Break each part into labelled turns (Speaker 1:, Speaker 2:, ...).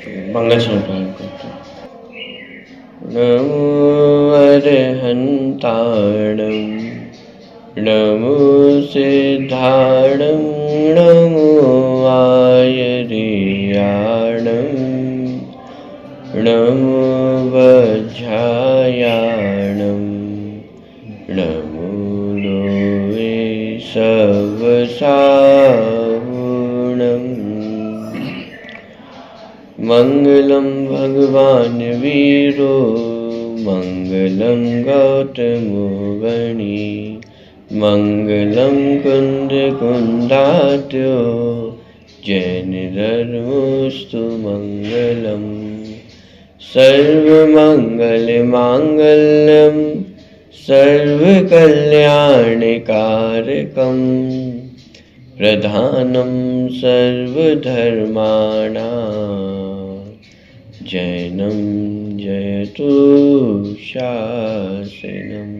Speaker 1: मंगल संकल्प करते हैं। नमो अरहंताणं नमो सिद्धाणं नमो आयर्याणं नमो वज्रायाणं नमो लोवे सवसावुणम्। मंगलम भगवान वीरो मंगलम गौतमो गणी मंगलम कुंद कुंदाट्यो जैन धर्मोस्तु मंगलम। सर्वमंगल मांगल्यम सर्वकल्याणकारकम प्रधानम सर्वधर्माणां जैनं जयतु शासनम्।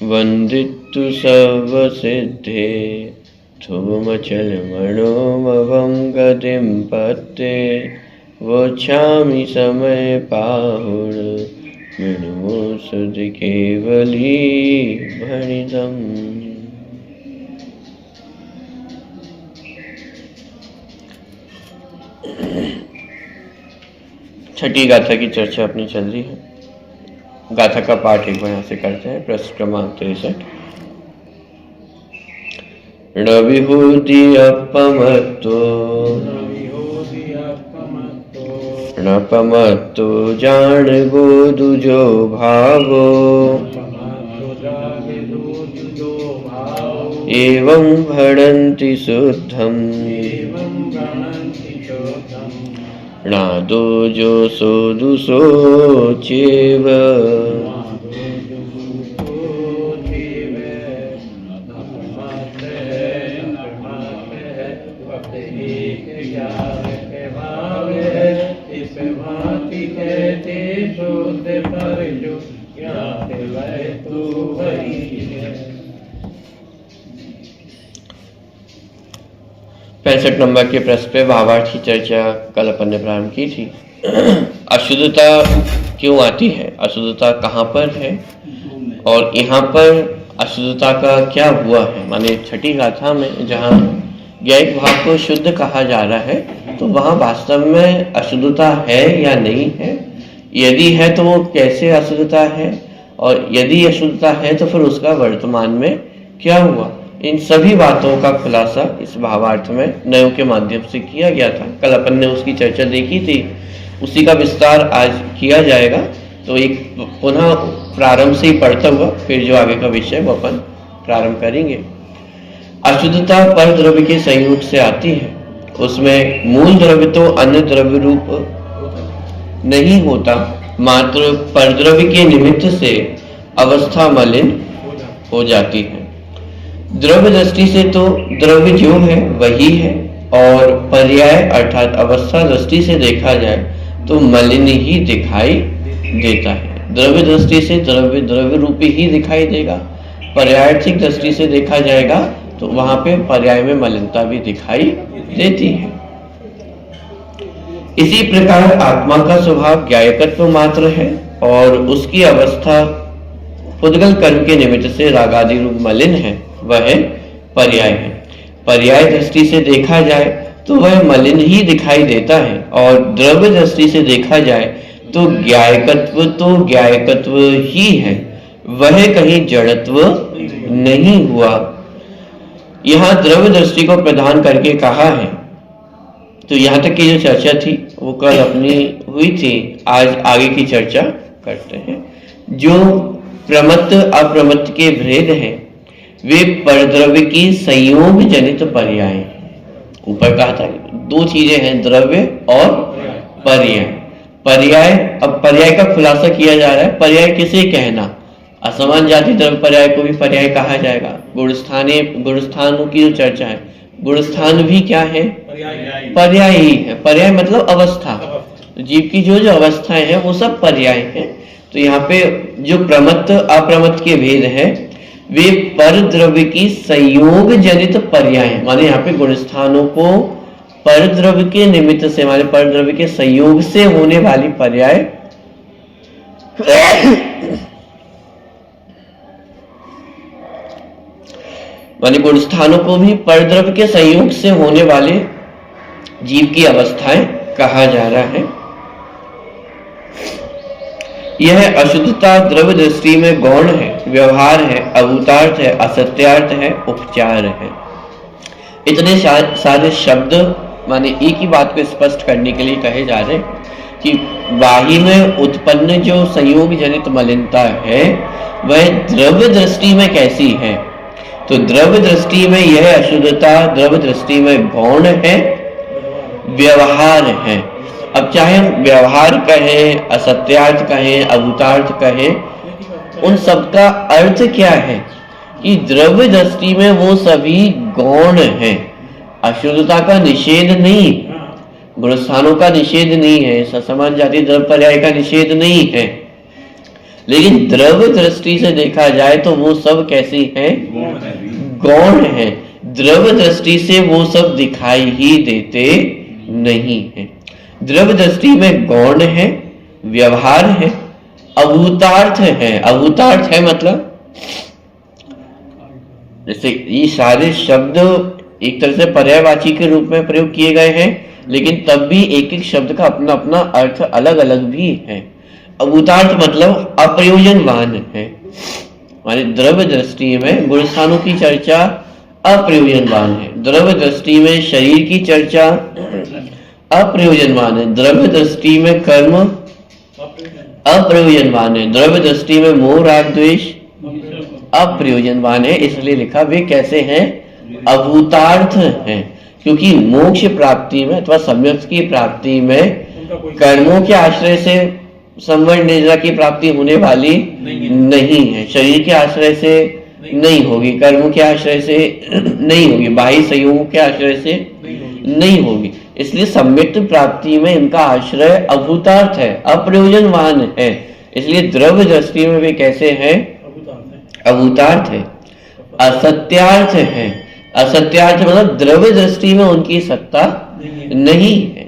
Speaker 1: वन्दितु सर्वसिद्धे धूमचलमणोमवं गतिं पत्ते वोच्छामि समयपाहुर विनुमो सुधि केवली भणितम्। छठी गाथा की चर्चा अपनी चल रही है। गाथा का पाठ एक बार यहाँ से करते हैं। प्रश्न क्रमांक 63। रविहोति अपमत्तो नपमत्तो जान गोदुजो भावो एवं भणन्ति शुद्धम् नादो जो सोदुसो चेव। पैंसठ नंबर के प्रश्न पे भावार्थ की चर्चा कल अपन ने प्रारंभ की थी। अशुद्धता क्यों आती है, अशुद्धता कहाँ पर है और यहाँ पर अशुद्धता का क्या हुआ है। माने छठी गाथा में जहाँ ज्ञायिक भाव को शुद्ध कहा जा रहा है तो वहाँ वास्तव में अशुद्धता है या नहीं है, यदि है तो वो कैसे अशुद्धता है और यदि अशुद्धता है तो फिर उसका वर्तमान में क्या हुआ। इन सभी बातों का खुलासा इस भावार्थ में नयों के माध्यम से किया गया था। कल अपन ने उसकी चर्चा देखी थी, उसी का विस्तार आज किया जाएगा। तो एक पुनः प्रारंभ से ही पढ़ता हुआ फिर जो आगे का विषय वो अपन प्रारंभ करेंगे। अशुद्धता पर द्रव्य के संयोग से आती है। उसमें मूल द्रव्य तो अन्य द्रव्य रूप नहीं होता, मात्र परद्रव्य के निमित्त से अवस्था मलिन हो जाती है। द्रव्य दृष्टि से तो द्रव्य जो है वही है और पर्याय अर्थात अवस्था दृष्टि से देखा जाए तो मलिन ही दिखाई देता है। द्रव्य दृष्टि से द्रव्य द्रव्य रूपी ही दिखाई देगा, पर्यायिक दृष्टि से देखा जाएगा तो वहां पे पर्याय में मलिनता भी दिखाई देती है। इसी प्रकार आत्मा का स्वभाव ज्ञायकत्व मात्र है और उसकी अवस्था पुद्गल कर्म के निमित्त से रागादि रूप मलिन है, वह पर्याय है। पर्याय दृष्टि से देखा जाए तो वह मलिन ही दिखाई देता है और द्रव्य दृष्टि से देखा जाए तो ज्ञायकत्व ही है, वह कहीं जड़त्व नहीं हुआ। यहाँ द्रव्य दृष्टि को प्रदान करके कहा है। तो यहाँ तक की जो चर्चा थी वो कल अपनी हुई थी, आज आगे की चर्चा करते हैं। जो प्रमत्त अप्रमत्त के भेद हैं वे परद्रव्य की संयोग जनित पर्याय। ऊपर कहा था दो चीजें हैं, द्रव्य और पर्याय। पर्याय, अब पर्याय का खुलासा किया जा रहा है। पर्याय किसे कहना, असमान जाति द्रव्य पर्याय को भी पर्याय कहा जाएगा। गुणस्थानों की जो चर्चा है, गुणस्थान भी क्या है, पर्याय ही है। पर्याय मतलब अवस्था, जीव की जो जो अवस्थाएं हैं वो सब पर्याय हैं। तो यहाँ पे जो प्रमत्त अप्रमत्त के भेद हैं वे पर द्रव्य की संयोग जनित पर्याय है। माने यहाँ पे गुणस्थानों को परद्रव्य के निमित्त से, हमारे परद्रव्य के संयोग से होने वाली पर्याय माने गुण स्थानों को भी परद्रव्य के संयोग से होने वाले जीव की अवस्थाएं कहा जा रहा है। यह अशुद्धता द्रव्य दृष्टि में गौण है, व्यवहार है, अभूतार्थ है, असत्यार्थ है, उपचार है। इतने सारे शब्द माने एक ही बात को स्पष्ट करने के लिए कहे जा रहे हैं कि वाही में उत्पन्न जो संयोग जनित मलिनता है वह द्रव्य दृष्टि में कैसी है। तो द्रव्य दृष्टि में यह अशुद्धता द्रव्य दृष्टि में गौण है, व्यवहार है। अब चाहे हम व्यवहार कहें, असत्यार्थ कहें, अभूतार्थ कहें, उन सब का अर्थ क्या है कि द्रव्य दृष्टि में वो सभी गौण है। अशुद्धता का निषेध नहीं, गुणस्थानों का निषेध नहीं है, ससमान जाति द्रव्य पर्याय का निषेध नहीं है, लेकिन द्रव्य दृष्टि से देखा जाए तो वो सब कैसी है, गौण है। द्रव्य दृष्टि से वो सब दिखाई ही देते नहीं है। द्रव्य दृष्टि में गौण है, व्यवहार है, अभूतार्थ है। अभूतार्थ है मतलब जैसे ये सारे शब्द एक तरह से पर्यायवाची के रूप में प्रयोग किए गए हैं, लेकिन तब भी एक एक शब्द का अपना अपना अर्थ अलग अलग भी है। अभूतार्थ मतलब अप्रयोजनवान है, माने द्रव्य दृष्टि में गुण स्थानों की चर्चा अप्रयोजनवान है, द्रव्य दृष्टि में शरीर की चर्चा अप्रयोजनवान है, द्रव्य दृष्टि में कर्म अप्रयोजनवान है, द्रव्य दृष्टि में मोह राग द्वेष अप्रयोजनवान है। इसलिए लिखा वे कैसे हैं, अभूतार्थ हैं, क्योंकि मोक्ष प्राप्ति में अथवा सम्यक की प्राप्ति में कर्मों के आश्रय से संवर्ण निद्रा की प्राप्ति होने वाली नहीं है, शरीर के आश्रय से नहीं होगी, कर्मों के आश्रय से नहीं होगी, बाह्य संयोगों के आश्रय से नहीं होगी। इसलिए सम्यक प्राप्ति में इनका आश्रय अभूतार्थ है, अप्रयोजनवान है। इसलिए द्रव्य दृष्टि में वे कैसे हैं, अभूतार्थ है। असत्यार्थ है, असत्यार्थ मतलब द्रव्य दृष्टि में उनकी सत्ता नहीं है,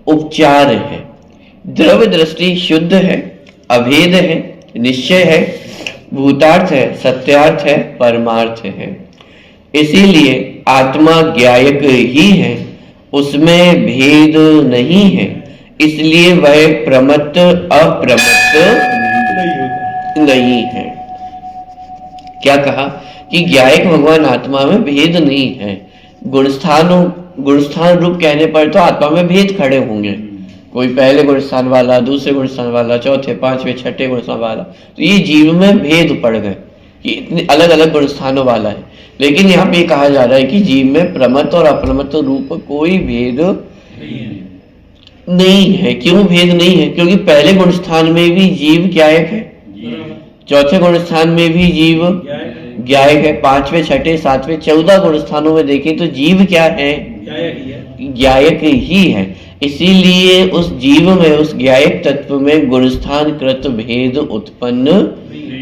Speaker 1: उपचार है। द्रव्य दृष्टि शुद्ध है, अभेद है, निश्चय है, भूतार्थ है, सत्यार्थ है, परमार्थ है। इसीलिए आत्मा ज्ञायक ही है, उसमें भेद नहीं है, इसलिए वह प्रमत्त अप्रमत्त नहीं है। क्या कहा कि ज्ञायक भगवान आत्मा में भेद नहीं है। गुणस्थान रूप कहने पर तो आत्मा में भेद खड़े होंगे, कोई पहले गुणस्थान वाला, दूसरे गुणस्थान वाला, चौथे, पांचवे, छठे गुणस्थान वाला, तो ये जीव में भेद पड़ गए कि इतने अलग अलग गुणस्थानों वाला है। लेकिन यहाँ पे कहा जा रहा है कि जीव में प्रमत्त और अप्रमत्त रूप कोई भेद नहीं है। क्यों भेद नहीं है? क्योंकि पहले गुणस्थान में भी जीव ज्ञायक है, चौथे गुणस्थान में भी जीव ज्ञायक है, पांचवे, छठे, सातवें, 14 गुणस्थानों में देखें तो जीव क्या है, ज्ञायक ही है। इसीलिए उस जीव में, उस ज्ञायक तत्व में गुणस्थान कृत भेद उत्पन्न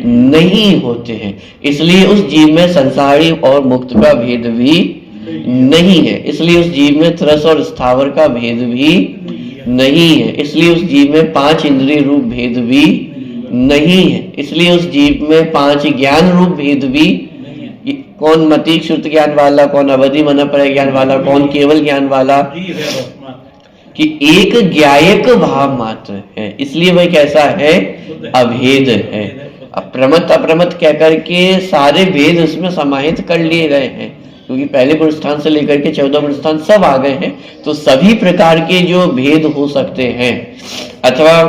Speaker 1: नहीं होते हैं। इसलिए उस जीव में संसारी और मुक्त का भेद भी नहीं है। इसलिए उस जीव में त्रस और स्थावर का भेद भी नहीं है। इसलिए उस जीव में 5 इंद्रिय रूप भेद भी नहीं है। इसलिए उस जीव में 5 ज्ञान रूप भेद भी, कौन मति श्रुत ज्ञान वाला, कौन अवधि मन पर ज्ञान वाला, कौन केवल ज्ञान वाला, कि एक ज्ञायक भाव मात्र है। इसलिए वह कैसा है, अभेद है। अप्रमत्त अप्रमत्त कहकर के सारे भेद उसमें समाहित कर लिए गए हैं, क्योंकि पहले गुणस्थान से लेकर के 14 गुणस्थान सब आ गए हैं, तो सभी प्रकार के जो भेद हो सकते हैं, अथवा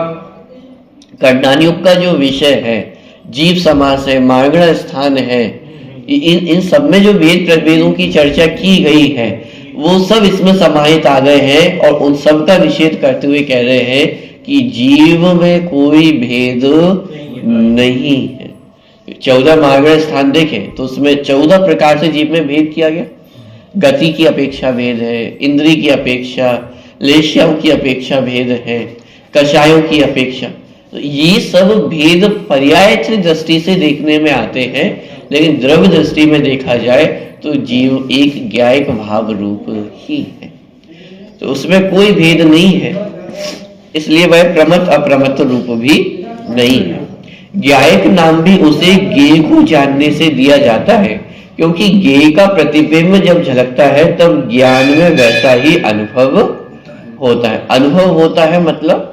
Speaker 1: कर्णानुयुग का जो विषय है, जीव समास है, मार्गण स्थान है, इन सब में जो भेद प्रभेदों की चर्चा की गई है वो सब इसमें समाहित आ गए हैं, और उन सब का निषेध करते हुए कह रहे हैं कि जीव में कोई भेद नहीं है। 14 मार्गण स्थान देखें तो उसमें 14 प्रकार से जीव में भेद किया गया। गति की अपेक्षा भेद है, इंद्री की अपेक्षा, लेश्याओं की अपेक्षा भेद है, कषायों की अपेक्षा। तो ये सब भेद पर्याय दृष्टि से देखने में आते हैं, लेकिन द्रव्य दृष्टि में देखा जाए तो जीव एक ज्ञायक भाव रूप ही है। तो उसमें कोई भेद नहीं है, इसलिए वह प्रमत अप्रमत रूप भी नहीं है। ज्ञायक नाम भी उसे ज्ञेय को जानने से दिया जाता है, क्योंकि ज्ञेय का प्रतिबिंब जब झलकता है तब ज्ञान में वैसा ही अनुभव होता है। अनुभव होता है मतलब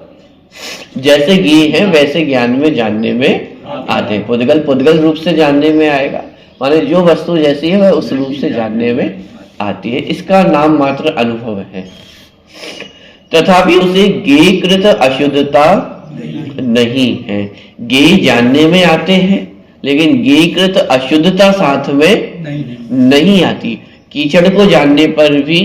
Speaker 1: जैसे ज्ञेय है वैसे ज्ञान में जानने में आते हैं। पुद्गल पुद्गल रूप से जानने में आएगा, माने जो वस्तु जैसी है वह उस रूप से जानने में आती है, इसका नाम मात्र अनुभव है। तथापि उसे ज्ञेयकृत अशुद्धता नहीं है। ज्ञेय जानने में आते हैं लेकिन ज्ञेयकृत अशुद्धता साथ में नहीं आती। कीचड़ को जानने पर भी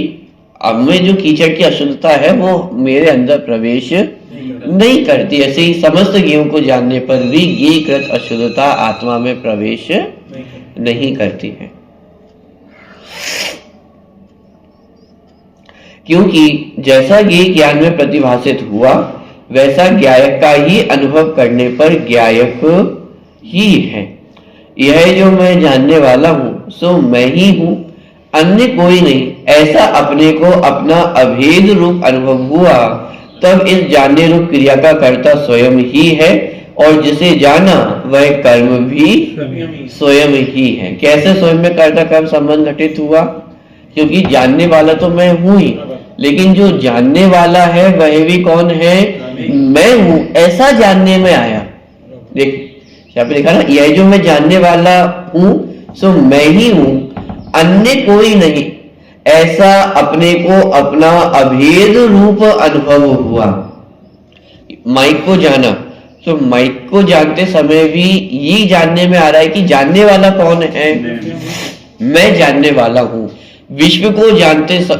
Speaker 1: अब में जो कीचड़ की अशुद्धता है वो मेरे अंदर प्रवेश नहीं करती, ऐसे ही समस्त ज्ञेयों को जानने पर भी ज्ञेयकृत अशुद्धता आत्मा में प्रवेश नहीं करती है। क्योंकि जैसा ज्ञेय ज्ञान में प्रतिभासित हुआ वैसा ज्ञायक का ही अनुभव करने पर ज्ञायक ही है। यह जो मैं जानने वाला हूं सो मैं ही हूं, अन्य कोई नहीं, ऐसा अपने को अपना अभेद रूप अनुभव हुआ तब इस जानने रूप क्रिया का कर्ता स्वयं ही है और जिसे जाना वह कर्म भी स्वयं ही है। कैसे स्वयं में कर्ता कर्म संबंध घटित हुआ? क्योंकि जानने वाला तो मैं हूं ही, लेकिन जो जानने वाला है वह भी कौन है? मैं हूं, ऐसा जानने में आया। देख यहाँ पे देखा ना, यह जो मैं जानने वाला हूं सो मैं ही हूं, अन्य कोई नहीं, ऐसा अपने को अपना अभेद रूप अनुभव हुआ। माइक को जाना, तो माइक को जानते समय भी ये जानने में आ रहा है कि जानने वाला कौन है? मैं जानने वाला हूं। विश्व को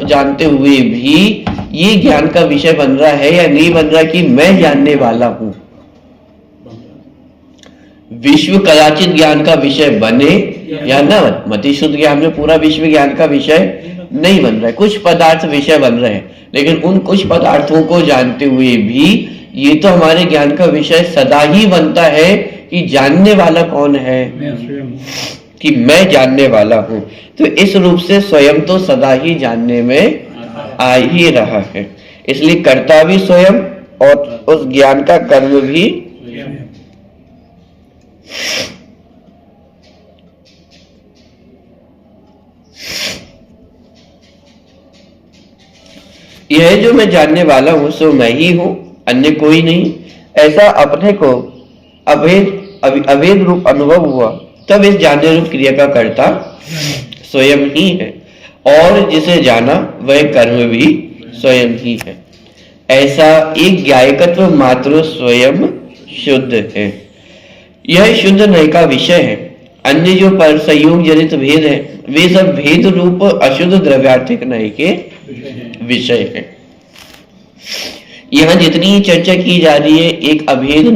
Speaker 1: जानते हुए भी ये ज्ञान का विषय बन रहा है या नहीं बन रहा कि मैं जानने वाला हूं। विश्व कदाचित ज्ञान का विषय बने या न बने, मति शुद्ध ज्ञान में पूरा विश्व ज्ञान का विषय नहीं बन रहा है, कुछ पदार्थ विषय बन रहे हैं, लेकिन उन कुछ पदार्थों को जानते हुए भी ये तो हमारे ज्ञान का विषय सदा ही बनता है कि जानने वाला कौन है, कि मैं जानने वाला हूं। तो इस रूप से स्वयं तो सदा ही जानने में आ ही रहा है, इसलिए कर्ता भी स्वयं और उस ज्ञान का कर्म भी। यह जो मैं जानने वाला हूं सो मैं ही हूं, अन्य कोई नहीं, ऐसा अपने को अभेद रूप अनुभव हुआ तब इस जानने रूप क्रिया का कर्ता स्वयं ही है और जिसे जाना वह कर्म भी स्वयं ही है। ऐसा एक ज्ञायकत्व मात्र स्वयं शुद्ध है। यह शुद्ध नय का विषय है। अन्य जो पर संयोग जनित भेद है वे सब भेद रूप अशुद्ध द्रव्यार्थिक नय के विषय है। यहाँ जितनी चर्चा की जा रही है एक अभेद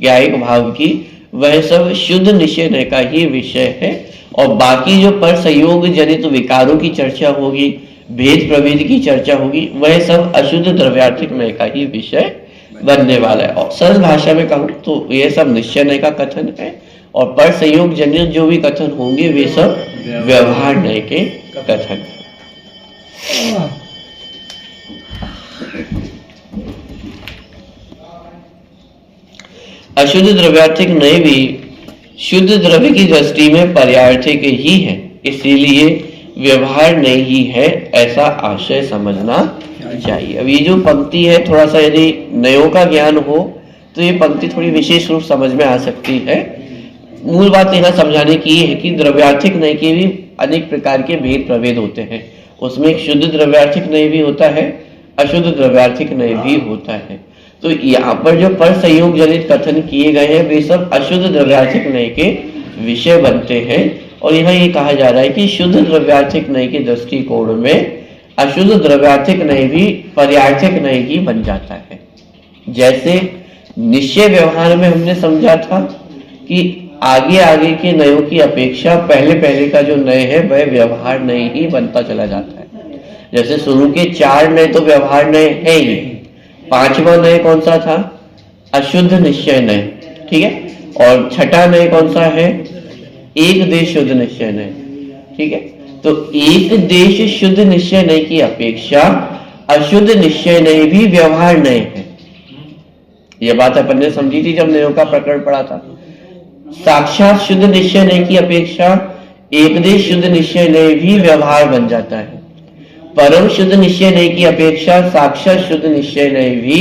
Speaker 1: ज्ञायक भाव की, वह सब शुद्ध निश्चय नय का ही विषय है, और बाकी जो पर संयोग जनित विकारों की चर्चा होगी, भेद प्रभेद की चर्चा होगी, वह सब अशुद्ध द्रव्यार्थिक नय का ही विषय बनने वाला है। और सरल भाषा में कहूं तो यह सब निश्चय नय का कथन है, और पर संयोग जनित जो भी कथन होंगे वे सब व्यवहार नय के कथन है। अशुद्ध द्रव्यार्थिक नय भी शुद्ध द्रव्य की दृष्टि में पर्यार्थिक ही है, इसीलिए व्यवहार नय ही है, ऐसा आशय समझना चाहिए। अब ये जो पंक्ति है थोड़ा सा यदि नयों का ज्ञान हो तो ये पंक्ति थोड़ी विशेष रूप समझ में आ सकती है। मूल बात यहाँ समझाने की है कि द्रव्यार्थिक नय के भी अनेक प्रकार के भेद प्रभेद होते हैं। उसमें एक शुद्ध द्रव्यार्थिक नय भी होता है, अशुद्ध द्रव्यार्थिक नय भी होता है। तो यहाँ पर जो पर संयोग जनित कथन किए गए हैं वे सब अशुद्ध द्रव्यार्थिक नय के विषय बनते हैं, और यहाँ ये कहा जा रहा है कि शुद्ध द्रव्यार्थिक नय के दृष्टिकोण में अशुद्ध द्रव्यार्थिक नय भी पर्यार्थिक नय ही बन जाता है। जैसे निश्चय व्यवहार में हमने समझा था कि आगे आगे के नयों की अपेक्षा पहले पहले का जो नय है वह व्यवहार नय ही बनता चला जाता है। जैसे शुरू के 4 नय तो व्यवहार नय है ही, 5वां नय कौन सा था? अशुद्ध निश्चय नय, ठीक है। और 6ठा नय कौन सा है? एक देश शुद्ध निश्चय नय, ठीक है। तो एक देश शुद्ध निश्चय नय की अपेक्षा अशुद्ध निश्चय नय भी व्यवहार नय है। यह बात अपन ने समझी थी जब नयों का प्रकरण पढ़ा था। साक्षात शुद्ध निश्चय नय की अपेक्षा एकदेश शुद्ध निश्चय नय भी व्यवहार बन जाता है। परम शुद्ध निश्चय नय की अपेक्षा साक्षात शुद्ध निश्चय नय भी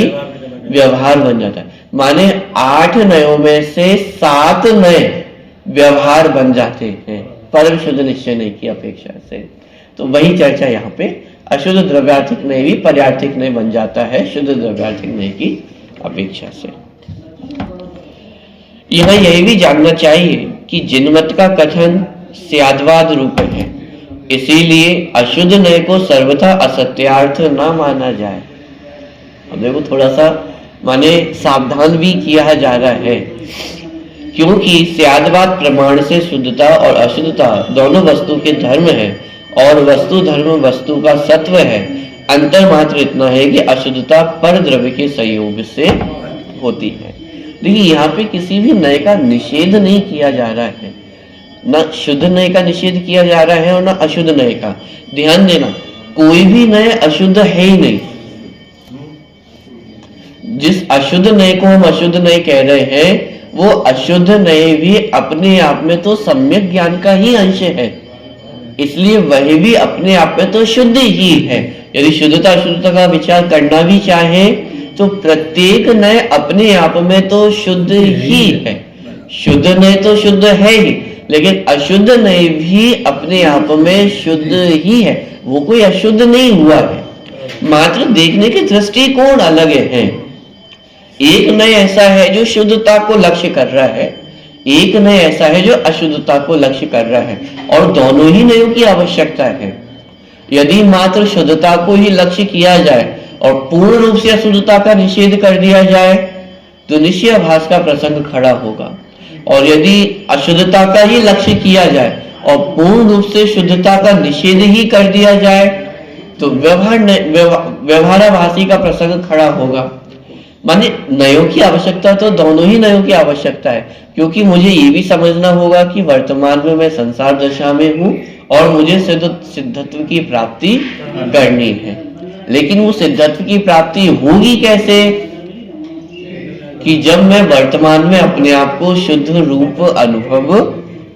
Speaker 1: व्यवहार बन जाता है। माने 8 नयों में से 7 नय व्यवहार बन जाते हैं परम शुद्ध निश्चय नय की अपेक्षा से। तो वही चर्चा यहाँ पे अशुद्ध द्रव्यार्थिक नय भी पर्यार्थिक नय बन जाता है शुद्ध द्रव्यार्थिक नय की अपेक्षा से। यह यही भी जानना चाहिए कि जिनमत का कथन स्याद्वाद रूप है, इसीलिए अशुद्ध नय को सर्वथा असत्यार्थ ना माना जाए। अब देखो थोड़ा सा माने सावधान भी किया जा रहा है, क्योंकि स्याद्वाद प्रमाण से शुद्धता और अशुद्धता दोनों वस्तु के धर्म है और वस्तु धर्म वस्तु का सत्व है। अंतर मात्र इतना है कि अशुद्धता पर द्रव्य के संयोग से होती है। देखिए यहाँ पे किसी भी नय का निषेध नहीं किया जा रहा है, न शुद्ध नय का निषेध किया जा रहा है और न अशुद्ध नय का। ध्यान देना, कोई भी नय अशुद्ध है ही नहीं। जिस अशुद्ध नय को हम अशुद्ध नय कह रहे हैं वो अशुद्ध नय भी अपने आप में तो सम्यक ज्ञान का ही अंश है, इसलिए वह भी अपने आप में तो शुद्ध ही है। यदि शुद्धता अशुद्धता का विचार करना भी चाहे तो प्रत्येक नय अपने आप में तो शुद्ध ही है। शुद्ध नय तो शुद्ध है ही, लेकिन अशुद्ध नय भी अपने आप में शुद्ध ही है, वो कोई अशुद्ध नहीं हुआ है, मात्र देखने के दृष्टिकोण अलग है। एक नय ऐसा है जो शुद्धता को लक्ष्य कर रहा है, एक नय ऐसा है जो अशुद्धता को लक्ष्य कर रहा है, और दोनों ही नयों की आवश्यकता है। यदि मात्र शुद्धता को ही लक्ष्य किया जाए और पूर्ण रूप से अशुद्धता का निषेध कर दिया जाए तो निश्चयाभास का प्रसंग खड़ा होगा, और यदि अशुद्धता का ही लक्ष्य किया जाए और पूर्ण रूप से शुद्धता का निषेध ही कर दिया जाए तो व्यवहाराभासी का प्रसंग खड़ा होगा। माने नयों की आवश्यकता तो दोनों ही नयों की आवश्यकता है, क्योंकि मुझे ये भी समझना होगा कि वर्तमान में मैं संसार दशा में हूँ और मुझे सिद्धत्व की प्राप्ति करनी है। लेकिन वो सिद्धत्व की प्राप्ति होगी कैसे? कि जब मैं वर्तमान में अपने आप को शुद्ध रूप अनुभव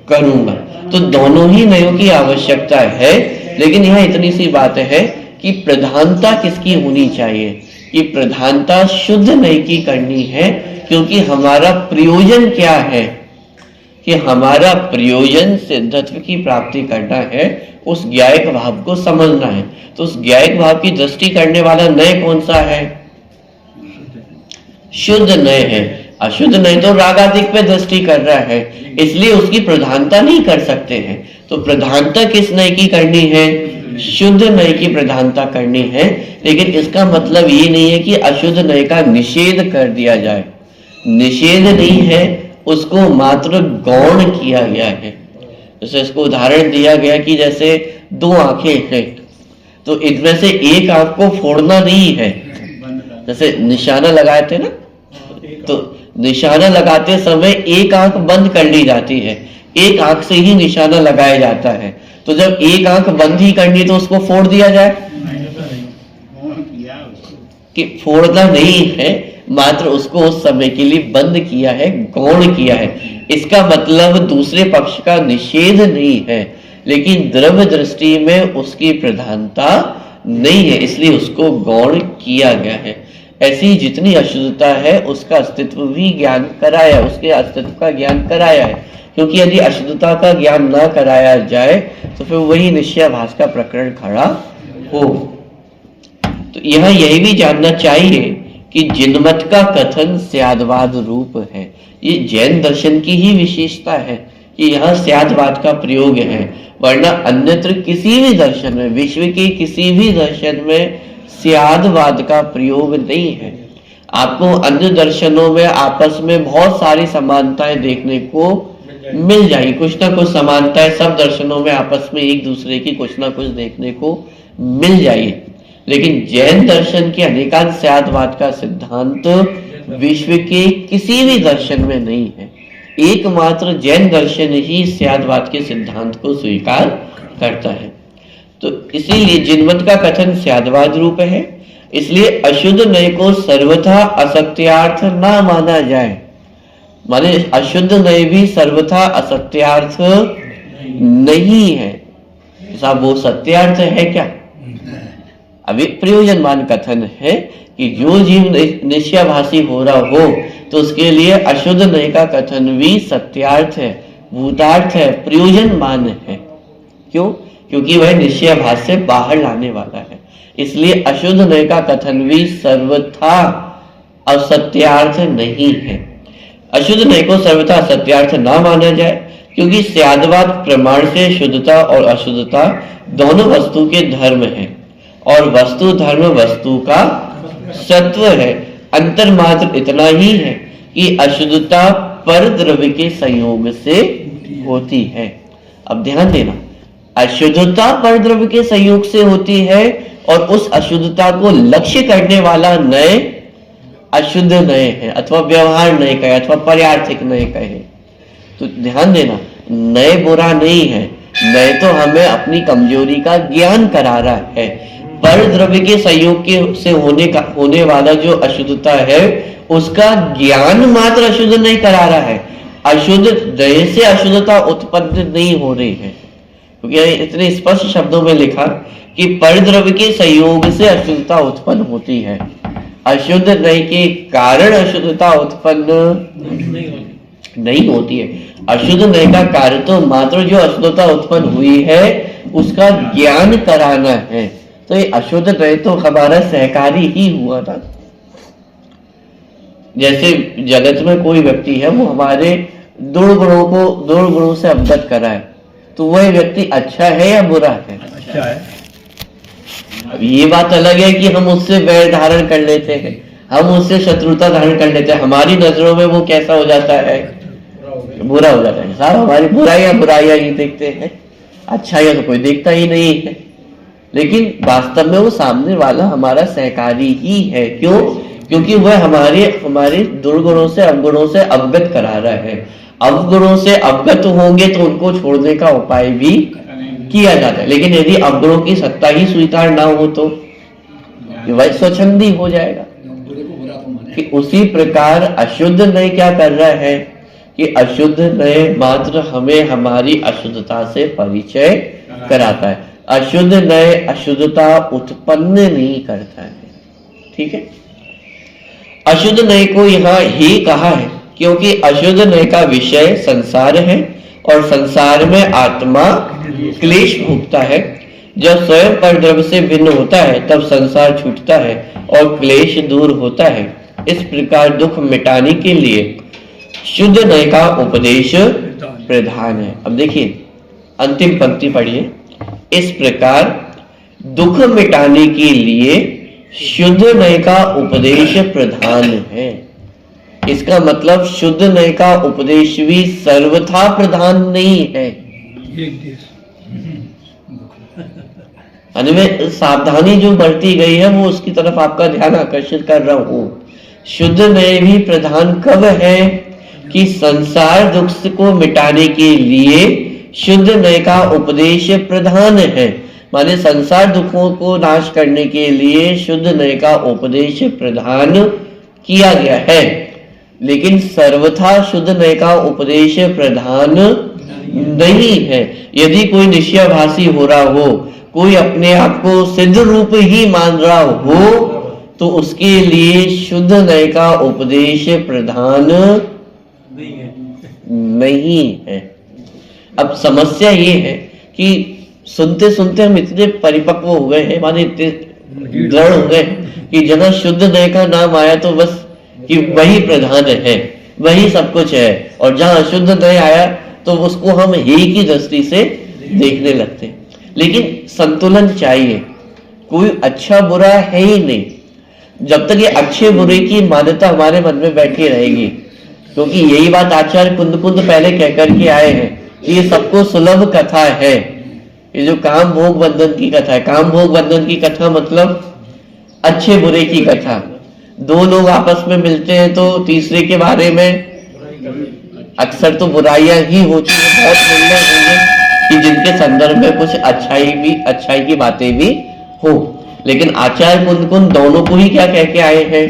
Speaker 1: करूंगा। तो दोनों ही नयों की आवश्यकता है, लेकिन यहाँ इतनी सी बात है कि प्रधानता किसकी होनी चाहिए, कि प्रधानता शुद्ध नय की करनी है, क्योंकि हमारा प्रयोजन क्या है, कि हमारा प्रयोजन सिद्धत्व की प्राप्ति करना है, उस ज्ञायक भाव को समझना है। तो उस ज्ञायक भाव की दृष्टि करने वाला नय कौन सा है? शुद्ध नय है। अशुद्ध नय तो रागादिक पे दृष्टि कर रहा है, इसलिए उसकी प्रधानता नहीं कर सकते हैं। तो प्रधानता किस नय की करनी है? शुद्ध नय की प्रधानता करनी है। लेकिन इसका मतलब ये नहीं है कि अशुद्ध नय का निषेध कर दिया जाए, निषेध नहीं है, उसको मात्र गौण किया गया है। जैसे इसको उदाहरण दिया गया कि जैसे दो आंखें हैं, तो इनमें से एक आंख को फोड़ना नहीं है। जैसे निशाना लगाए थे ना, तो निशाना लगाते समय एक आंख बंद कर ली जाती है, एक आंख से ही निशाना लगाया जाता है। तो जब एक आंख बंद ही करनी तो उसको फोड़ दिया जाए, कि फोड़ना नहीं है, मात्र उसको उस समय के लिए बंद किया है, गौण किया है। इसका मतलब दूसरे पक्ष का निषेध नहीं है, लेकिन द्रव्य दृष्टि में उसकी प्रधानता नहीं है, इसलिए उसको गौण किया गया है। ऐसी जितनी अशुद्धता है उसका अस्तित्व भी ज्ञान कराया, उसके अस्तित्व का ज्ञान कराया है। क्योंकि यदि अशुद्धता का ज्ञान ना कराया जाए तो फिर वही निश्चयाभास का प्रकरण खड़ा हो। तो यहाँ यही भी जानना चाहिए कि जिनमत का कथन स्याद्वाद रूप है। ये जैन दर्शन की ही विशेषता है कि यहाँ स्याद्वाद का प्रयोग है, वरना अन्यत्र किसी भी दर्शन में, विश्व के किसी भी दर्शन में स्याद्वाद का प्रयोग नहीं है। आपको अन्य दर्शनों में आपस में बहुत सारी समानताएं देखने को मिल जाएगी, कुछ ना कुछ समानताएं सब दर्शनों में आपस में एक दूसरे की कुछ ना कुछ देखने को मिल जाएगी। लेकिन जैन दर्शन के अनेकांश स्याद्वाद का सिद्धांत विश्व के किसी भी दर्शन में नहीं है। एकमात्र जैन दर्शन ही स्याद्वाद के सिद्धांत को स्वीकार करता है। तो इसीलिए जिनमत का कथन स्याद्वाद रूप है, इसलिए अशुद्ध नय को सर्वथा असत्यार्थ ना माना जाए। माने अशुद्ध नय भी सर्वथा असत्यार्थ नहीं है। साहब वो सत्यार्थ है क्या? अभी प्रयोजनवान कथन है कि जो जीव निश्चयाभासी हो रहा हो तो उसके लिए अशुद्ध नय का कथन भी सत्यार्थ है, भूतार्थ है, प्रयोजनवान है। क्यों? क्योंकि वह निश्चयाभास से बाहर लाने वाला है। इसलिए अशुद्ध नय का कथन भी सर्वथा असत्यार्थ नहीं है। अशुद्ध नय को सर्वथा असत्यार्थ ना माना जाए, क्योंकि स्यादवाद प्रमाण से शुद्धता और अशुद्धता दोनों वस्तु के धर्म है, और वस्तु धर्म वस्तु का सत्व है। अंतर मात्र इतना ही है कि अशुद्धता पर द्रव्य के संयोग से होती है। अब ध्यान देना, अशुद्धता पर द्रव्य के संयोग से होती है, और उस अशुद्धता को लक्ष्य करने वाला नय अशुद्ध नय है, अथवा व्यवहार नय कहे, अथवा पर्यार्थिक नय कहे। तो ध्यान देना, नय बुरा नहीं है, नय तो हमें अपनी कमजोरी का ज्ञान करा रहा है। पर द्रव्य के संयोग के से होने वाला जो अशुद्धता है उसका ज्ञान मात्र अशुद्ध नहीं करा रहा है। अशुद्ध नय से अशुद्धता उत्पन्न नहीं हो रही है, क्योंकि इतने स्पष्ट शब्दों में लिखा कि पर द्रव्य के संयोग से अशुद्धता उत्पन्न होती है। अशुद्ध नय के कारण अशुद्धता उत्पन्न नहीं होती है। अशुद्ध नय का कार्य तो मात्र जो अशुद्धता उत्पन्न हुई है उसका ज्ञान कराना है। तो ये अशुद्ध नय तो हमारा सहकारी ही हुआ था। जैसे जगत में कोई व्यक्ति है, वो हमारे दुर्गुणों से अवगत कराए, तो वह व्यक्ति अच्छा है या बुरा है? अच्छा है। अब ये बात अलग है कि हम उससे वैर धारण कर लेते हैं, हम उससे शत्रुता धारण कर लेते हैं, हमारी नजरों में वो कैसा हो जाता है? बुरा हो जाता है। साहब हमारी बुराइयां ही देखते हैं, अच्छाइयां तो कोई देखता ही नहीं है। लेकिन वास्तव में वो सामने वाला हमारा सहकारी ही है। क्यों? क्योंकि वह हमारे दुर्गुणों से अवगुणों से अवगत करा रहा है। अवगुणों से अवगत होंगे तो उनको छोड़ने का उपाय भी किया जाता है। लेकिन यदि अवगुणों की सत्ता ही स्वीकार ना हो तो वह स्वच्छंदी हो जाएगा। कि उसी प्रकार अशुद्ध नय क्या कर रहा है कि अशुद्ध नय मात्र हमें हमारी अशुद्धता से परिचय कराता है। अशुद्ध नय अशुद्धता उत्पन्न नहीं करता है। ठीक है। अशुद्ध नय को यहाँ ही कहा है क्योंकि अशुद्ध नय का विषय संसार है, और संसार में आत्मा क्लेश भोगता है। जब स्वयं पर द्रव्य से भिन्न होता है तब संसार छूटता है और क्लेश दूर होता है। इस प्रकार दुख मिटाने के लिए शुद्ध नय का उपदेश प्रधान है। अब देखिए अंतिम पंक्ति पढ़िए। इस प्रकार दुख मिटाने के लिए शुद्ध नय का उपदेश प्रधान है। इसका मतलब शुद्ध नय का उपदेश भी सर्वथा प्रधान नहीं है। में सावधानी जो बरती गई है वो उसकी तरफ आपका ध्यान आकर्षित कर रहा हूं। शुद्ध नय भी प्रधान कब है कि संसार दुख को मिटाने के लिए शुद्ध नय का उपदेश प्रधान है। माने संसार दुखों को नाश करने के लिए शुद्ध नय का उपदेश प्रधान किया गया है। लेकिन सर्वथा शुद्ध नय का उपदेश प्रधान नहीं है। यदि कोई निश्चयाभासी हो रहा हो, कोई अपने आप को सिद्ध रूप ही मान रहा हो, तो उसके लिए शुद्ध नय का उपदेश प्रधान नहीं है। अब समस्या ये है कि सुनते सुनते हम इतने परिपक्व हो गए हैं, माने इतने दृढ़ हो गए कि जहाँ शुद्ध नय का नाम आया तो बस कि वही प्रधान है, वही सब कुछ है, और जहाँ अशुद्ध नय आया तो उसको हम ही की दृष्टि से देखने लगते हैं। लेकिन संतुलन चाहिए, कोई अच्छा बुरा है ही नहीं। जब तक ये अच्छे बुरे की मान्यता हमारे मन में बैठी रहेगी, क्योंकि यही बात आचार्य कुंद पहले कहकर के आए हैं कि ये सबको सुलभ कथा है। ये जो काम भोग बंधन की कथा है, काम भोग बंधन की कथा मतलब अच्छे बुरे की कथा। दो लोग आपस में मिलते हैं तो तीसरे के बारे में अक्सर तो बुराइयां ही होती है। बहुत मिलने होंगे कि जिनके संदर्भ में कुछ अच्छाई की बातें भी हो। लेकिन आचार्य कुंद कुंद दोनों को ही क्या कह के आए हैं,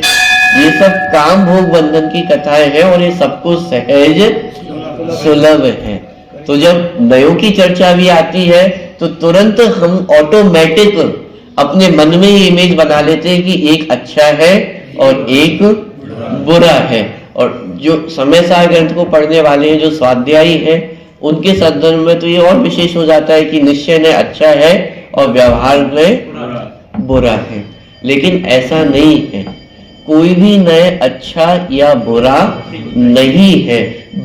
Speaker 1: ये सब काम भोग बंधन की कथाएं हैं और ये सबको सहज सुलभ है। तो जब नयों की चर्चा भी आती है तो तुरंत हम ऑटोमेटिक अपने मन में ही इमेज बना लेते हैं कि एक अच्छा है और एक बुरा है। और जो समय सार ग्रंथ को पढ़ने वाले हैं, जो स्वाध्यायी हैं, उनके संदर्भ में तो ये और विशेष हो जाता है कि निश्चय ने अच्छा है और व्यवहार में बुरा है। लेकिन ऐसा नहीं है, कोई भी नय अच्छा या बुरा नहीं है।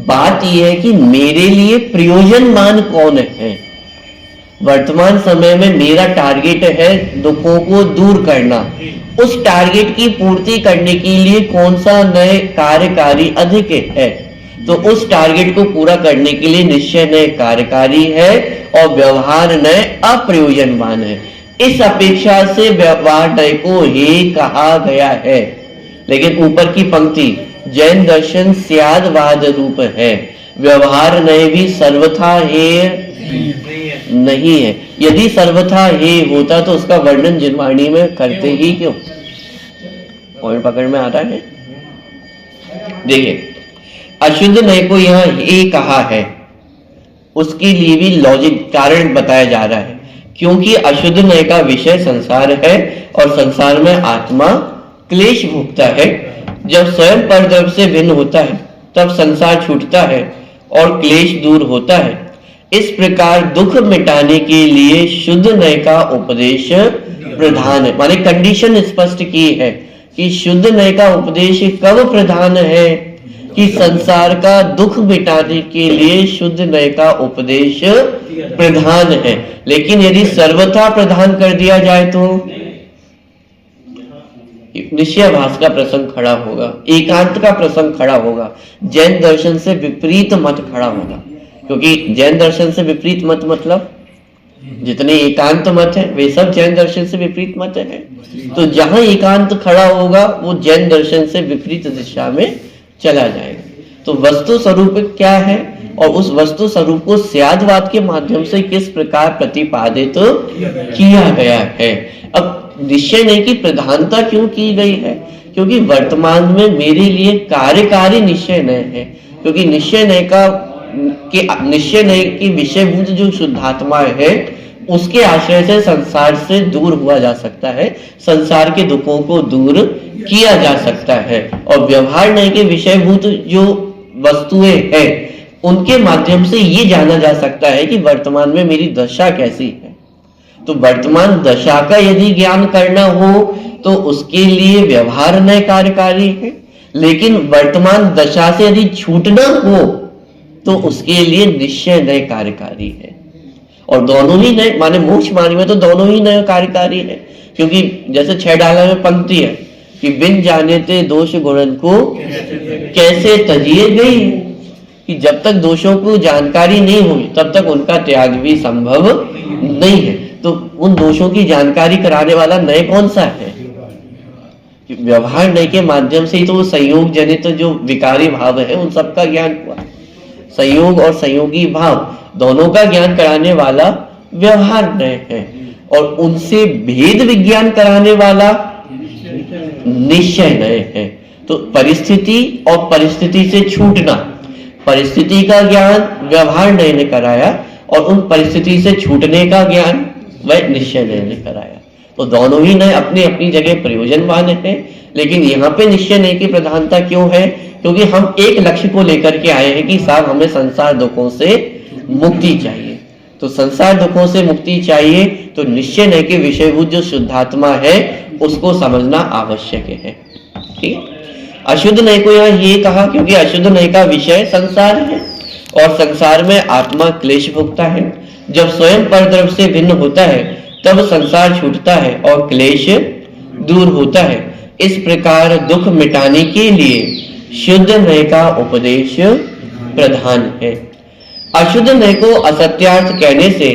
Speaker 1: बात यह है कि मेरे लिए प्रयोजनमान कौन है। वर्तमान समय में मेरा टारगेट है दुखों को दूर करना। उस टारगेट की पूर्ति करने के लिए कौन सा नए कार्यकारी अधिक है, तो उस टारगेट को पूरा करने के लिए निश्चय नए कार्यकारी है और व्यवहार नए अप्रयोजनवान है। इस अपेक्षा से व्यवहार नय को हे कहा गया है। लेकिन ऊपर की पंक्ति जैन दर्शन स्यादवाद रूप है, व्यवहार नय भी सर्वथा हे नहीं है। यदि सर्वथा हे होता तो उसका वर्णन जिनवाणी में करते ही क्यों। पॉइंट पकड़ में आ रहा है। देखिए, अशुद्ध नय को यहाँ हे कहा है, उसके लिए भी लॉजिक कारण बताया जा रहा है। क्योंकि अशुद्ध नय का विषय संसार है और संसार में आत्मा क्लेश भोगता है। जब स्वयं परद्रव्य से भिन्न होता है तब संसार छूटता है और क्लेश दूर होता है। इस प्रकार दुख मिटाने के लिए शुद्ध नय का उपदेश प्रधान है। माने कंडीशन स्पष्ट की है कि शुद्ध नय का उपदेश कब प्रधान है, कि संसार का दुख मिटाने के लिए शुद्ध नय का उपदेश प्रधान है। लेकिन यदि सर्वथा प्रधान कर दिया जाए तो निश्चयाभास का प्रसंग खड़ा होगा, एकांत का प्रसंग खड़ा होगा, जैन दर्शन से विपरीत मत खड़ा होगा। क्योंकि जैन दर्शन से विपरीत मत मतलब जितने एकांत मत है वे सब जैन दर्शन से विपरीत मत है। तो जहां एकांत खड़ा होगा वो जैन दर्शन से विपरीत दिशा में चला जाएगा। तो वस्तु स्वरूप क्या है और उस वस्तु स्वरूप को स्यादवाद के माध्यम से किस प्रकार प्रतिपादित किया गया है। अब निश्चय नय की प्रधानता क्यों की गई है, क्योंकि वर्तमान में मेरे लिए कार्यकारी निश्चय नय है। क्योंकि निश्चय नय की विषयभूत जो शुद्धात्मा है उसके आश्रय से संसार से दूर हुआ जा सकता है, संसार के दुखों को दूर किया जा सकता है। और व्यवहार नय के विषयभूत जो वस्तुएं हैं उनके माध्यम से ये जाना जा सकता है कि वर्तमान में मेरी दशा कैसी है। तो वर्तमान दशा का यदि ज्ञान करना हो तो उसके लिए व्यवहार नय कार्यकारी है। लेकिन वर्तमान दशा से यदि छूटना हो तो उसके लिए निश्चय नय कार्यकारी है। और दोनों ही नय, माने मोक्ष मार्ग में तो दोनों ही नय कार्यकारी है। क्योंकि जैसे 6 डाला में पंक्ति है कि बिन जाने ते दोष गुणन को कैसे तजिए गई, कि जब तक दोषों को जानकारी नहीं हुई तब तक उनका त्याग भी संभव नहीं है। तो उन दोषों की जानकारी कराने वाला नय कौन सा है, व्यवहार नय के माध्यम से ही तो संयोग जनित जो विकारी भाव है उन सबका ज्ञान हुआ। संयोग और संयोगी भाव दोनों का ज्ञान कराने वाला व्यवहार नय है और उनसे भेद विज्ञान कराने वाला निश्चय नय है। तो परिस्थिति और परिस्थिति से छूटना, परिस्थिति का ज्ञान व्यवहार नय ने कराया और उन परिस्थिति से छूटने का ज्ञान वह निश्चय नय ने कराया। तो दोनों ही नय अपनी अपनी जगह प्रयोजनवान है। लेकिन यहाँ पे निश्चय नय की प्रधानता क्यों है, क्योंकि हम एक लक्ष्य को लेकर के आए हैं कि साहब हमें संसार दुखों से मुक्ति चाहिए। तो संसार दुखों से मुक्ति चाहिए तो निश्चय नय के विषयभूत जो शुद्धात्मा है उसको समझना आवश्यक है। ठीक है। अशुद्ध नय को यहाँ ये कहा क्योंकि अशुद्ध नय का विषय संसार है और संसार में आत्मा क्लेश भोगता है। जब स्वयं परद्रव्य से भिन्न होता है तब संसार छूटता है और क्लेश दूर होता है। इस प्रकार दुख मिटाने के लिए शुद्ध नय का उपदेश प्रधान है। अशुद्ध नय को असत्यार्थ कहने से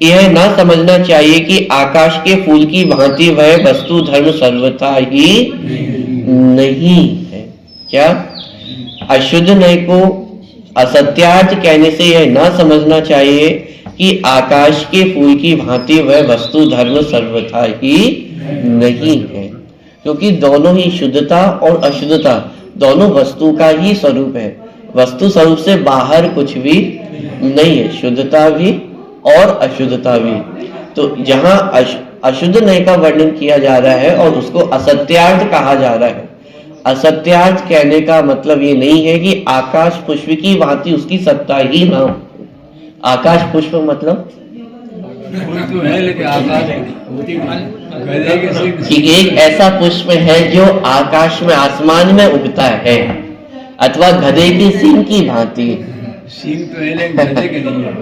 Speaker 1: यह ना समझना चाहिए कि आकाश के फूल की भांति वह वस्तु धर्म सर्वथा ही नहीं है। क्या अशुद्ध नय को असत्यार्थ कहने से यह ना समझना चाहिए कि आकाश के फूल की भांति वह वस्तु धर्म सर्वथा ही नहीं है, क्योंकि दोनों ही शुद्धता और अशुद्धता दोनों वस्तु का ही स्वरूप है। वस्तु स्वरूप से बाहर कुछ भी नहीं है, शुद्धता भी और अशुद्धता भी। तो जहां अशुद्ध नय का वर्णन किया जा रहा है और उसको असत्यार्थ कहा जा रहा है। असत्यार्थ कहने का मतलब ये नहीं है कि आकाश पुष्प की भांति उसकी सत्ता ही ना हो। आकाश पुष्प मतलब
Speaker 2: तो है, लेकिन आकाश
Speaker 1: कि एक ऐसा पुष्प है जो आकाश में आसमान में उगता है, अथवा गधे की सींग की भांति।
Speaker 2: सींग तो है लेकिन गधे के नहीं है।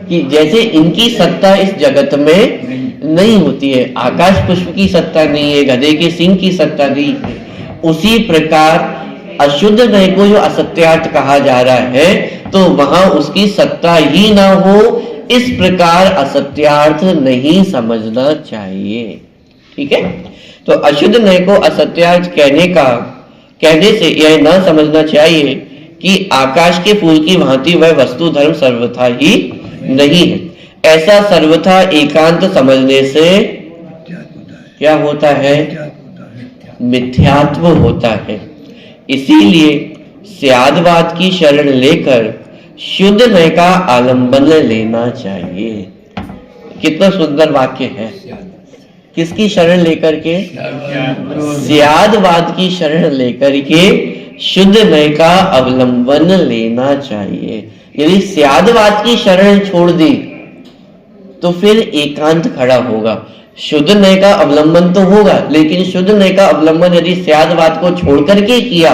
Speaker 1: कि जैसे इनकी सत्ता इस जगत में नहीं होती है, आकाश पुष्प की सत्ता नहीं है, गधे की सींग की सत्ता नहीं है, उसी प्रकार अशुद्ध नय को जो असत्यार्थ कहा जा रहा है तो वहां उसकी सत्ता ही ना हो, इस प्रकार असत्यार्थ नहीं समझना चाहिए। ठीक है, तो अशुद्ध नय को असत्यार्थ कहने से यह ना समझना चाहिए कि आकाश के फूल की भांति वह वस्तु धर्म सर्वथा ही नहीं है। ऐसा सर्वथा एकांत समझने से क्या होता है? मिथ्यात्व होता है। इसीलिए स्यादवाद की शरण लेकर शुद्ध नय का आलंबन लेना चाहिए। कितना सुंदर वाक्य है। किसकी शरण लेकर के? स्यादवाद की शरण लेकर के शुद्ध नय का अवलंबन लेना चाहिए। यदि स्यादवाद की शरण छोड़ दी तो फिर एकांत खड़ा होगा। शुद्ध नय का अवलंबन तो होगा, लेकिन शुद्ध नय का अवलंबन यदि स्यादवाद को छोड़ करके किया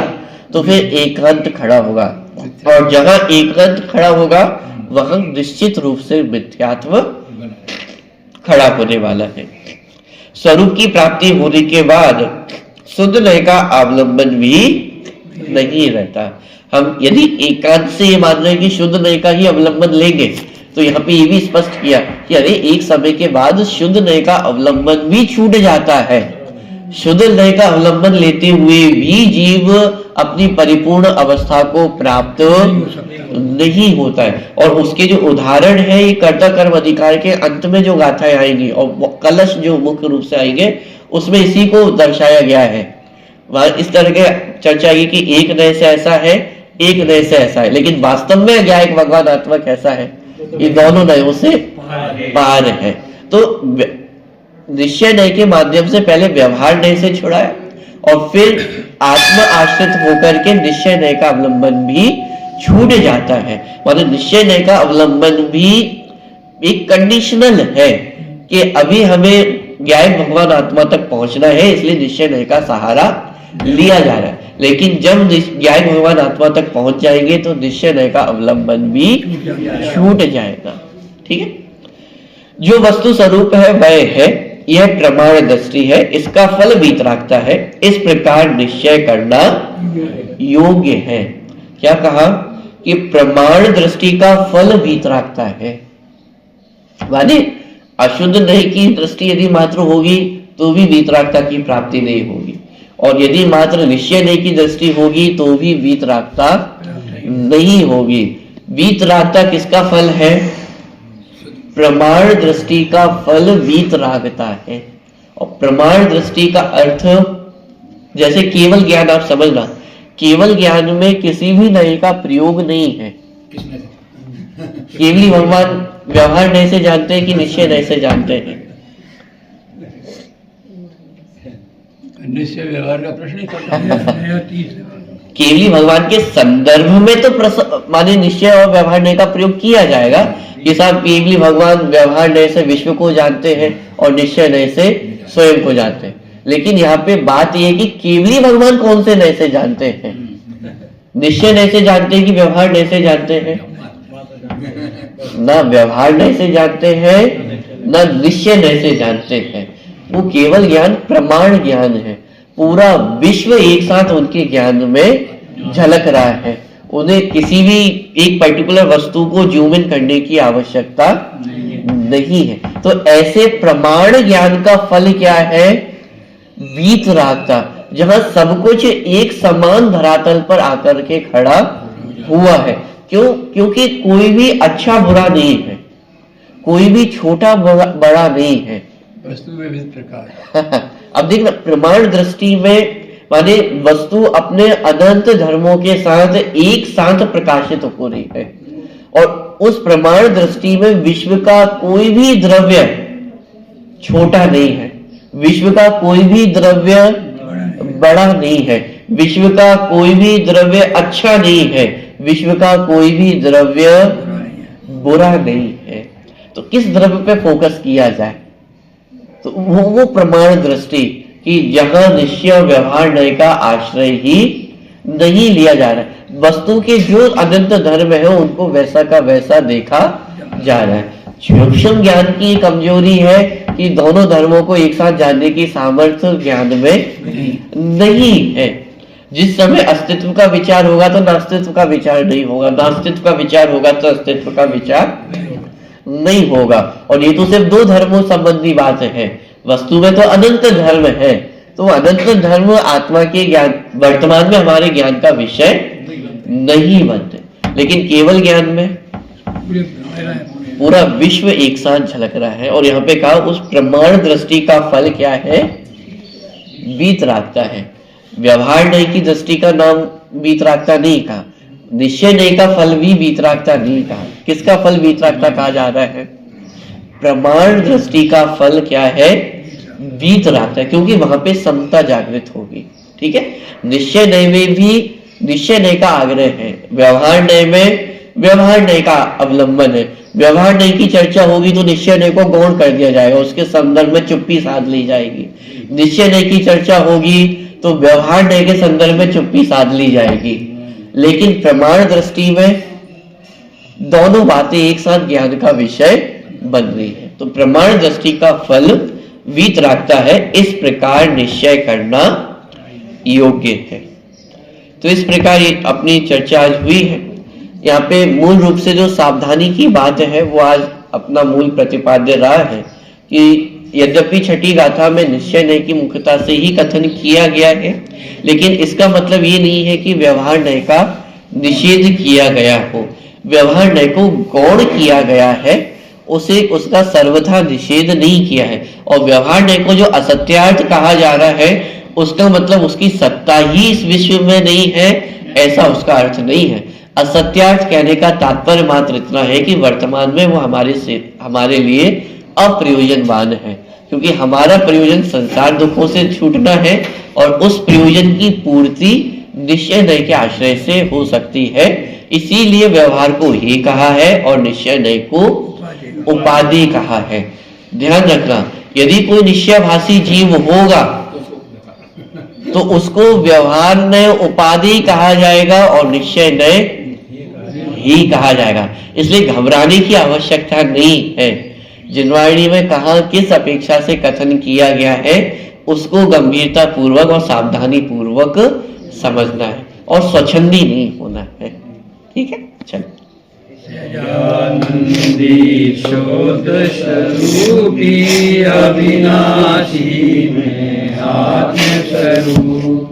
Speaker 1: तो फिर एकांत खड़ा होगा, और जहां एकांत खड़ा होगा वहां निश्चित रूप से मिथ्यात्व खड़ा होने वाला है। स्वरूप की प्राप्ति होने के बाद शुद्ध नय का अवलंबन भी नहीं रहता। हम यदि एकांत से ये मान रहे हैं कि शुद्ध नय का ही अवलंबन लेंगे तो यहाँ पे ये भी स्पष्ट किया कि अरे एक समय के बाद शुद्ध नय का अवलंबन भी छूट जाता है। शुद्ध नय का अवलंबन लेते हुए भी जीव अपनी परिपूर्ण अवस्था को प्राप्त नहीं होता है। और उसके जो उदाहरण है ये कर्ता कर्म अधिकार के अंत में जो गाथाएं आएंगी और कलश जो मुख्य रूप से आएंगे उसमें इसी को दर्शाया गया है। वहां इस तरह के चर्चा आएगी कि एक नय से ऐसा है, एक नय से ऐसा है, लेकिन वास्तव में क्या एक भगवानात्मक ऐसा है, ये दोनों नयों से पार है। तो निश्चय नय के माध्यम से पहले व्यवहार नय से छुड़ाया और फिर आत्म आश्रित होकर के निश्चय नय का अवलंबन भी छूट जाता है। मतलब निश्चय नय का अवलंबन भी एक कंडीशनल है कि अभी हमें ज्ञान भगवान आत्मा तक पहुंचना है, इसलिए निश्चय नय का सहारा लिया जा रहा है। लेकिन जब ज्ञान भगवान आत्मा तक पहुंच जाएंगे तो निश्चय नय का अवलंबन भी छूट जाएगा। ठीक है, जो वस्तु स्वरूप है वह है, यह प्रमाण दृष्टि है, इसका फल वीतरागता है, इस प्रकार निश्चय करना योग्य है। क्या कहा कि प्रमाण दृष्टि का फल वीतरागता है, माने अशुद्ध नय की दृष्टि यदि मात्र होगी तो भी वीतरागता की प्राप्ति नहीं होगी, और यदि मात्र निश्चय नय की दृष्टि होगी तो भी वीतरागता नहीं होगी। वीतरागता किसका फल है? प्रमाण दृष्टि का फल वीतरागता है। और प्रमाण दृष्टि का अर्थ जैसे केवल ज्ञान, आप समझना, केवल ज्ञान में किसी भी नय का प्रयोग नहीं है। केवली भगवान व्यवहार नय से जानते हैं कि निश्चय नय से जानते हैं?
Speaker 2: निश्चय व्यवहार का प्रश्न ही करता।
Speaker 1: केवली भगवान के संदर्भ में तो माने निश्चय और व्यवहार नय का प्रयोग किया जाएगा कि साहब केवली भगवान व्यवहार नय से विश्व को जानते हैं और निश्चय नय से स्वयं को जानते हैं। लेकिन यहाँ पे बात यह है कि केवली भगवान कौन से नय से जानते हैं? निश्चय नय से जानते हैं कि व्यवहार नय से जानते हैं? ना व्यवहार नय से जानते हैं ना निश्चय नय से जानते हैं। वो केवल ज्ञान प्रमाण ज्ञान है, पूरा विश्व एक साथ उनके ज्ञान में झलक रहा है। उन्हें किसी भी एक पर्टिकुलर वस्तु को जूम इन करने की आवश्यकता नहीं है। तो ऐसे प्रमाण ज्ञान का फल क्या है? वीतरागता, जहां सब कुछ एक समान धरातल पर आकर के खड़ा हुआ है। क्यों? क्योंकि कोई भी अच्छा बुरा नहीं है, कोई भी छोटा बड़ा नहीं है,
Speaker 2: वस्तु विविध प्रकार
Speaker 1: अब देखना, प्रमाण दृष्टि में माने वस्तु अपने अनंत धर्मों के साथ एक साथ प्रकाशित हो रही है, और उस प्रमाण दृष्टि में विश्व का कोई भी द्रव्य छोटा नहीं है, विश्व का कोई भी द्रव्य बड़ा नहीं है, विश्व का कोई भी द्रव्य अच्छा नहीं है, विश्व का कोई भी द्रव्य बुरा नहीं है। तो किस द्रव्य पे फोकस किया जाए? तो वो प्रमाण दृष्टि कि जहां निश्चय व्यवहार नय का आश्रय ही नहीं लिया जा रहा है, वस्तु के जो अनंत धर्म है उनको वैसा का वैसा देखा जा रहा है। सूक्ष्म ज्ञान की कमजोरी है कि दोनों धर्मों को एक साथ जानने की सामर्थ्य ज्ञान में नहीं है। जिस समय अस्तित्व का विचार होगा तो नास्तित्व का विचार नहीं होगा, नास्तित्व का विचार होगा तो अस्तित्व का विचार नहीं होगा। और ये तो सिर्फ दो धर्मों संबंधी बात है, वस्तु में तो अनंत धर्म है, तो अनंत धर्म आत्मा के ज्ञान वर्तमान में हमारे ज्ञान का विषय नहीं बनते, लेकिन केवल ज्ञान में पूरा विश्व एक साथ झलक रहा है। और यहाँ पे कहा उस प्रमाण दृष्टि का फल क्या है? वीतरागता है। व्यवहार नय की दृष्टि का नाम वीतरागता नहीं कहा, निश्चय नय का फल भी वीतरागता नहीं कहा। किसका फल वीतरागता कहा जा रहा है? प्रमाण दृष्टि का फल क्या है? वीतरागता, क्योंकि वहां पे समता जागृत होगी। ठीक है, निश्चय नय में भी निश्चय नय का आग्रह है, व्यवहार नय में व्यवहार नय का अवलंबन है। व्यवहार नय की चर्चा होगी तो निश्चय नय को गौण कर दिया जाएगा, उसके संदर्भ में चुप्पी साध ली जाएगी। निश्चय नय की चर्चा होगी तो व्यवहार नय के संदर्भ में चुप्पी साध ली जाएगी। लेकिन प्रमाण दृष्टि में दोनों बातें एक साथ ज्ञान का विषय बन रही है। तो प्रमाण दृष्टि का फल वीतरागता है, इस प्रकार निश्चय करना योग्य है। तो इस प्रकार अपनी चर्चा आज हुई है। यहाँ पे मूल रूप से जो सावधानी की बात है वो आज अपना मूल प्रतिपाद्य रहा है कि यद्यपि छठी गाथा में निश्चय नय की मुख्यता से ही कथन किया गया है, लेकिन इसका मतलब ये नहीं है कि व्यवहार नय का निषेध किया गया हो। व्यवहार नय को गौण किया गया है, उसे उसका सर्वथा निषेध नहीं किया है। और व्यवहार नय को जो असत्यार्थ कहा जा रहा है उसका मतलब उसकी सत्ता ही इस विश्व में नहीं है, ऐसा उसका अर्थ नहीं है। असत्यार्थ कहने का तात्पर्य मात्र इतना है कि वर्तमान में वो हमारे लिए अप्रयोजनवान है, क्योंकि हमारा प्रयोजन संसार दुखों से छूटना है और उस प्रयोजन की पूर्ति निश्चय नय के आश्रय से हो सकती है। इसीलिए व्यवहार को ही कहा है और निश्चय नय को उपाधि कहा है। ध्यान रखना, यदि कोई निश्चयभाषी जीव होगा तो उसको व्यवहार नय उपाधि कहा जाएगा और निश्चय नय ही कहा जाएगा। इसलिए घबराने की आवश्यकता नहीं है। जिनवाणी में कहा किस अपेक्षा से कथन किया गया है उसको गंभीरता पूर्वक और सावधानी पूर्वक समझना है और स्वच्छंदी नहीं होना है। ठीक है, चलो।
Speaker 3: अविनाशी में आत्म स्वरूप